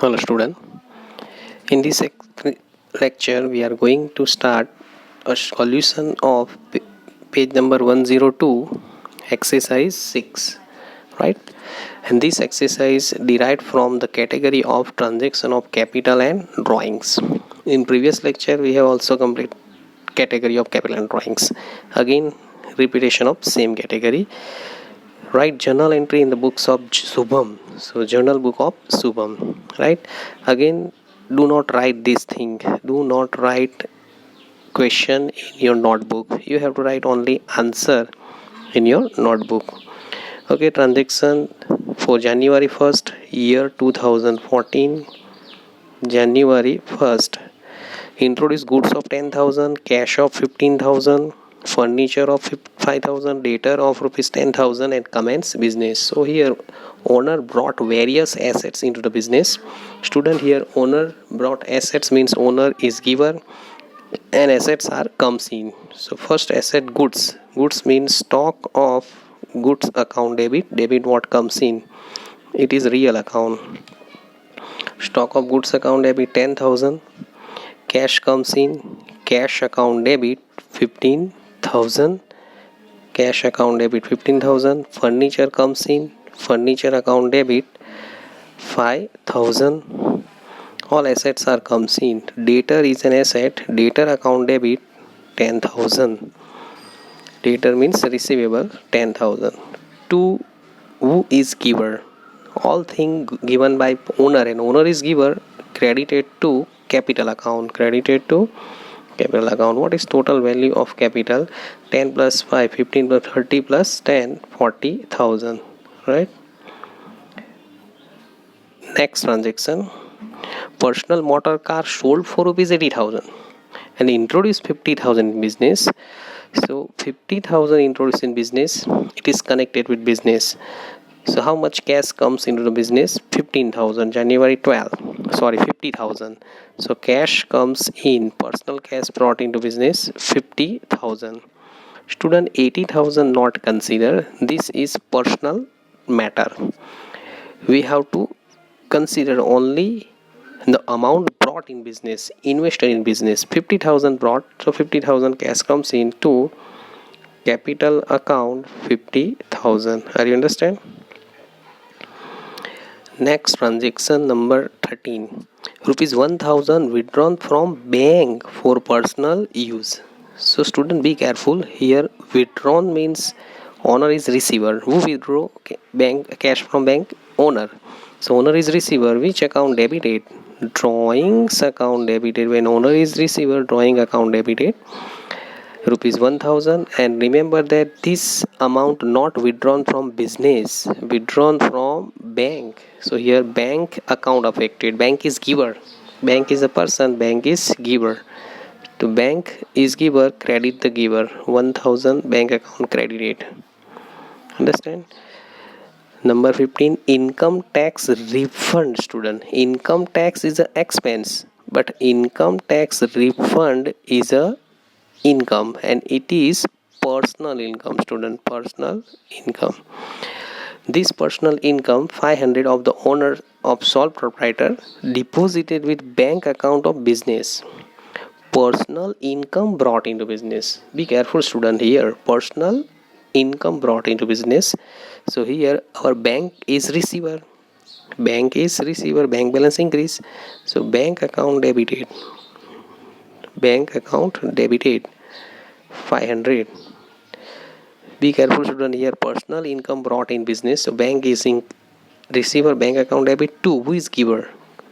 Hello student. In this lecture we are going to start a solution of page number 102 exercise 6, right? And this exercise derived from the category of transaction of capital and drawings. In previous lecture we have also completed category of capital and drawings. Again repetition of same category. Write journal entry in the books of Subham. So journal book of Subham, right? Again, do not write this thing. Do not write question in your notebook. You have to write only answer in your notebook. Okay, transaction for January 1st, year 2014. January 1st. Introduce goods of 10,000, cash of 15,000, furniture of 5,000, debtor of rupees 10,000, and commence business. So here owner brought various assets into the business. Student, here owner brought assets means owner is giver and assets are comes in. So first asset goods. Goods means stock of goods account debit. Debit what comes in. It is real account. Stock of goods account debit 10,000. Cash comes in. Cash account debit 15,000. Cash account debit 15,000. Furniture comes in. Furniture account debit 5,000. All assets are comes in. Debtor is an asset. Debtor account debit 10,000. Debtor means receivable 10,000. To who is giver? All thing given by owner and owner is giver credited to capital account. Credited to capital account. What is total value of capital? 10 plus 5, 15 plus 30 plus 10, 40,000. Right? Next transaction. Personal motor car sold for rupees 80,000 and introduced 50,000 in business. So 50,000 introduced in business. It is connected with business. So how much cash comes into the business? 15,000. January 12. Sorry, 50,000. So cash comes in. Personal cash brought into business 50,000. Student, 80,000 not consider. This is personal matter. We have to consider only the amount brought in business, invested in business. 50,000 brought. So 50,000 cash comes into capital account 50,000. Are you understand? Next transaction number 13. Rupees 1,000 withdrawn from bank for personal use. So student, be careful. Here withdrawn means owner is receiver. Who withdraw bank cash from bank? Owner. So owner is receiver. Which account debited? Drawings account debited. When owner is receiver, drawing account debited rupees 1,000. And remember that this amount not withdrawn from business, withdrawn from bank. So here bank account affected. Bank is giver. Bank is a person. Bank is giver. To bank is giver, credit the giver. 1,000 bank account credited. Understand? Number 15. Income tax refund. Student, income tax is an expense, but income tax refund is a income, and it is personal income. Student, personal income. This personal income 500 of the owner of sole proprietor deposited with bank account of business. Personal income brought into business. Be careful student, here personal income brought into business. So here our bank is receiver. Bank is receiver. Bank balance increase. So bank account debited. Bank account debited 500. Be careful student, here personal income brought in business. So bank is in receiver, bank account debit to who is giver?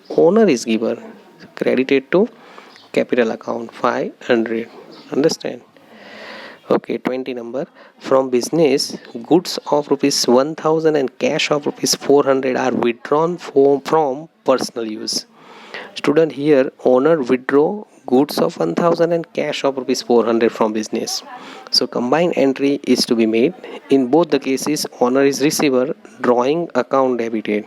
Owner is giver. So credited to capital account 500. Understand? Okay, 20 number. From business, goods of rupees 1,000 and cash of rupees 400 are withdrawn from personal use. Student, here owner withdraw goods of 1,000 and cash of rupees 400 from business. So combined entry is to be made. In both the cases, owner is receiver, drawing account debited.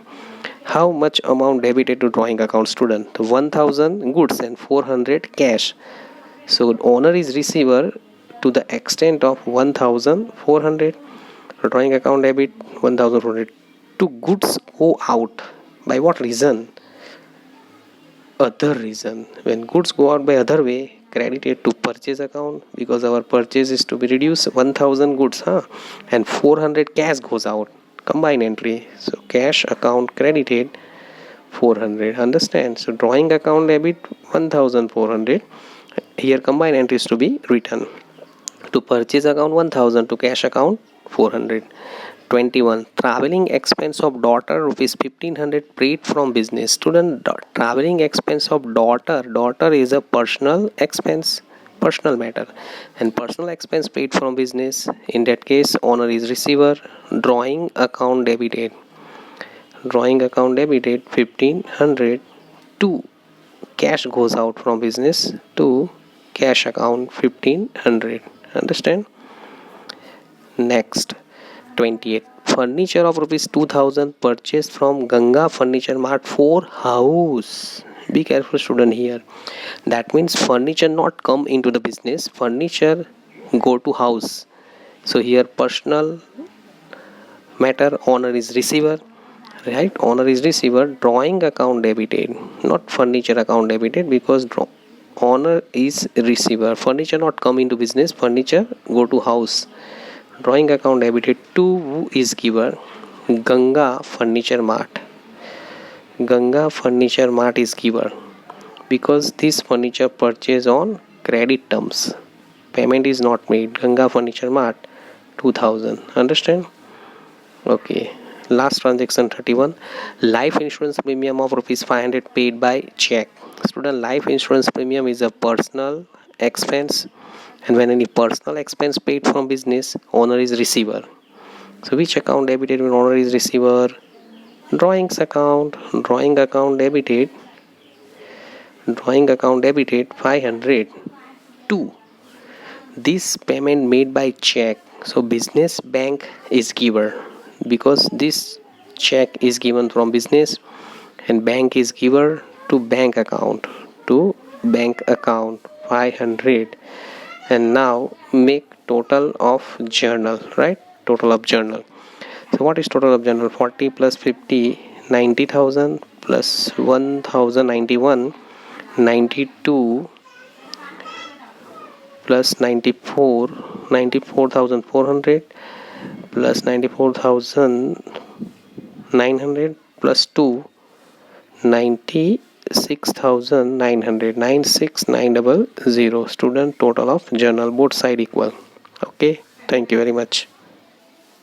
How much amount debited to drawing account? Student, 1,000 goods and 400 cash. So owner is receiver to the extent of 1,400. Drawing account debit 1,400. To goods go out. By what reason? other reason. When goods go out by other way, credited to purchase account because our purchase is to be reduced 1000 goods, and 400 cash goes out. Combine entry. So cash account credited 400. Understand? So drawing account debit 1400. Here combine entries to be written. To purchase account 1000, to cash account 400. 21. Traveling expense of daughter rupees 1500 paid from business. Student, traveling expense of daughter is a personal expense, personal matter, and personal expense paid from business. In that case, owner is receiver. Drawing account debited. Drawing account debited 1500 to cash goes out from business to cash account 1500. Understand? Next, 28. Furniture of rupees 2000 purchased from Ganga Furniture Mart for house. Be careful, student, here. That means furniture not come into the business, furniture go to house. So here personal matter, owner is receiver, right? Owner is receiver. Drawing account debited, not furniture account debited, because owner is receiver. Furniture not come into business, furniture go to house. Drawing account debited to who is giver? Ganga Furniture Mart. Ganga Furniture Mart is giver because this furniture purchase on credit terms. Payment is not made. Ganga Furniture Mart 2000. Understand? Okay. Last transaction 31. Life insurance premium of rupees 500 paid by check. Student, life insurance premium is a personal expense, and when any personal expense paid from business, owner is receiver. So which account debited when owner is receiver? Drawings account. Drawing account debited 500 to this payment made by check. So business bank is giver because this check is given from business, and bank is giver to bank account 500. And now make total of journal, right? Total of journal. So what is total of journal? 40 plus 50, 90,000 plus 1091, 92 plus 94, 94,400 plus 94,900 plus 2, 96,900, 96900. Student, total of journal both side equal. Okay, thank you very much.